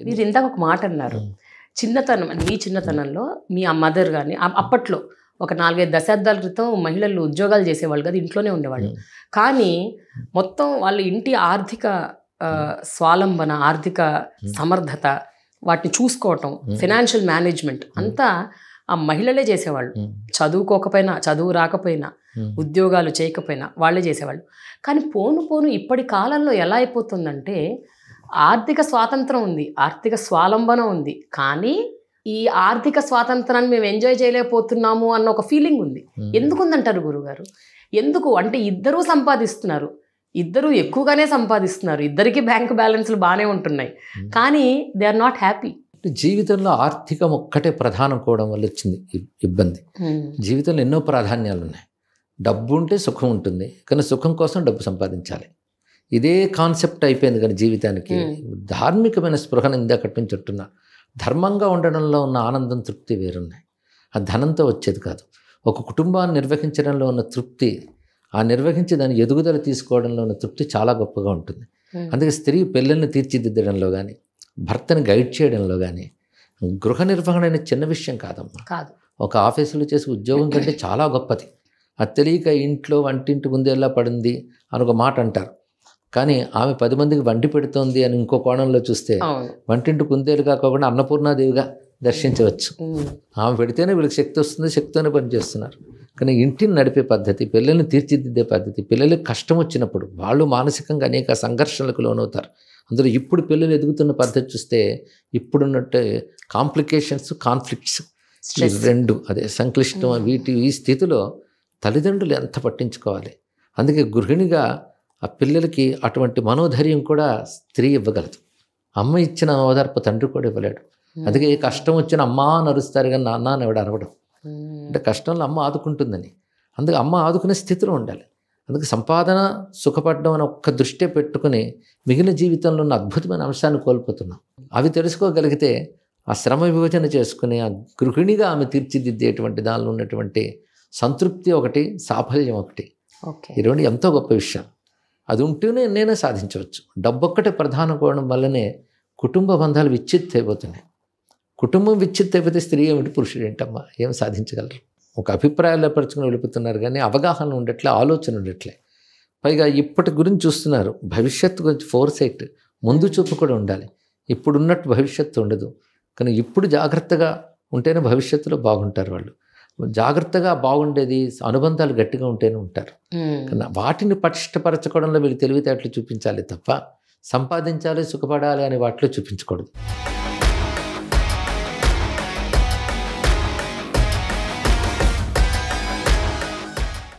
మీరు ఇందాక ఒక మాట అన్నారు, చిన్నతనం మీ చిన్నతనంలో మీ మదర్ కానీ అప్పట్లో ఒక 4-5 దశాబ్దాల క్రితం మహిళలు ఉద్యోగాలు చేసేవాళ్ళు కదా, ఇంట్లోనే ఉండేవాళ్ళు. కానీ మొత్తం వాళ్ళ ఇంటి ఆర్థిక స్వాలంబన, ఆర్థిక సమర్థత, వాటిని చూసుకోవటం, ఫైనాన్షియల్ మేనేజ్మెంట్ అంతా ఆ మహిళలే చేసేవాళ్ళు. చదువుకోకపోయినా, చదువు రాకపోయినా, ఉద్యోగాలు చేయకపోయినా వాళ్ళే చేసేవాళ్ళు. కానీ పోను పోను ఇప్పటి కాలంలో ఎలా అయిపోతుందంటే ఆర్థిక స్వాతంత్రం ఉంది, ఆర్థిక స్వాలంబన ఉంది, కానీ ఈ ఆర్థిక స్వాతంత్రాన్ని మేము ఎంజాయ్ చేయలేకపోతున్నాము అన్న ఒక ఫీలింగ్ ఉంది. ఎందుకుందంటారు గురుగారు? ఎందుకు అంటే ఇద్దరూ సంపాదిస్తున్నారు, ఇద్దరూ ఎక్కువగానే సంపాదిస్తున్నారు, ఇద్దరికి బ్యాంక్ బ్యాలెన్స్లు బాగానే ఉంటున్నాయి, కానీ దే ఆర్ నాట్ హ్యాపీ. జీవితంలో ఆర్థికం ఒక్కటే ప్రధానం కోవడం వల్ల వచ్చింది ఇబ్బంది. జీవితంలో ఎన్నో ప్రాధాన్యాలు ఉన్నాయి. డబ్బు ఉంటే సుఖం ఉంటుంది, కానీ సుఖం కోసం డబ్బు సంపాదించాలి. ఇదే కాన్సెప్ట్ అయిపోయింది. కానీ జీవితానికి ధార్మికమైన స్పృహను ఇందాకటి నుంచి అంటున్నా. ధర్మంగా ఉండడంలో ఉన్న ఆనందం, తృప్తి వేరున్నాయి. ఆ ధనంతో వచ్చేది కాదు. ఒక కుటుంబాన్ని నిర్వహించడంలో ఉన్న తృప్తి, ఆ నిర్వహించి దాని ఎదుగుదల తీసుకోవడంలో ఉన్న తృప్తి చాలా గొప్పగా ఉంటుంది. అందుకే స్త్రీ పిల్లల్ని తీర్చిదిద్దడంలో కానీ, భర్తని గైడ్ చేయడంలో కానీ, గృహ నిర్వహణ అనేది చిన్న విషయం కాదమ్మా. కాదు, ఒక ఆఫీసులో చేసే ఉద్యోగం కంటే చాలా గొప్పది. అది తెలియక ఇంట్లో వంటింటి ముందు ఎలా పడింది అని ఒక మాట అంటారు. కానీ ఆమె 10 మందికి వండి పెడుతోంది అని ఇంకో కోణంలో చూస్తే వంటింటి కుందేలు కాకుండా అన్నపూర్ణాదేవిగా దర్శించవచ్చు. ఆమె పెడితేనే వీళ్ళకి శక్తి వస్తుంది, శక్తితోనే పనిచేస్తున్నారు. కానీ ఇంటిని నడిపే పద్ధతి, పిల్లల్ని తీర్చిదిద్దే పద్ధతి, పిల్లలకి కష్టం వచ్చినప్పుడు వాళ్ళు మానసికంగా అనేక సంఘర్షణలకు లోనవుతారు. అందులో ఇప్పుడు పిల్లలు ఎదుగుతున్న పద్ధతి చూస్తే ఇప్పుడున్నట్టు కాంప్లికేషన్స్, కాన్ఫ్లిక్ట్స్ రెండు, అదే సంక్లిష్టం, ఈ స్థితిలో తల్లిదండ్రులు ఎంత పట్టించుకోవాలి. అందుకే గృహిణిగా ఆ పిల్లలకి అటువంటి మనోధైర్యం కూడా స్త్రీ ఇవ్వగలదు. అమ్మ ఇచ్చిన ఓదార్పు తండ్రి కూడా ఇవ్వలేడు. అందుకే ఏ కష్టం వచ్చిన అమ్మా అని అరుస్తారు, కానీ నాన్న అని ఎవడు అరవడం. అంటే కష్టంలో అమ్మ ఆదుకుంటుందని. అందుకే అమ్మ ఆదుకునే స్థితిలో ఉండాలి. అందుకే సంపాదన, సుఖపడడం అని ఒక్క దృష్టే పెట్టుకుని మిగిలిన జీవితంలో ఉన్న అద్భుతమైన అంశాన్ని కోల్పోతున్నాం. అవి తెలుసుకోగలిగితే ఆ శ్రమ విభజన చేసుకుని ఆ గృహిణిగా ఆమె తీర్చిదిద్దేటువంటి దానిలో ఉన్నటువంటి సంతృప్తి ఒకటి, సాఫల్యం ఒకటి, ఈ రెండు ఎంతో గొప్ప విషయం. అది ఉంటేనే నేనే సాధించవచ్చు. డబ్బు ఒక్కటే ప్రధాన కోణం వల్లనే కుటుంబ బంధాలు విచ్ఛిత్తి అయిపోతున్నాయి. కుటుంబం విచ్ఛిత్తి అయిపోతే స్త్రీ ఏమిటి, పురుషుడు ఏంటమ్మా, ఏం సాధించగలరు? ఒక అభిప్రాయాలు పరుచుకుని వెళ్ళిపోతున్నారు, కానీ అవగాహన ఉండట్లే, ఆలోచన ఉండట్లే. పైగా ఇప్పటి గురించి చూస్తున్నారు, భవిష్యత్తు గురించి ఫోర్సైట్, ముందు చూపు కూడా ఉండాలి. ఇప్పుడున్నట్టు భవిష్యత్తు ఉండదు. కానీ ఇప్పుడు జాగ్రత్తగా ఉంటేనే భవిష్యత్తులో బాగుంటారు వాళ్ళు. జాగ్రత్తగా బాగుండేది, అనుబంధాలు గట్టిగా ఉంటేనే ఉంటారు. కానీ వాటిని పటిష్టపరచుకోవడంలో వీళ్ళు తెలివితేటలు చూపించాలి తప్ప సంపాదించాలి, సుఖపడాలి అనే వాటిలో చూపించకూడదు.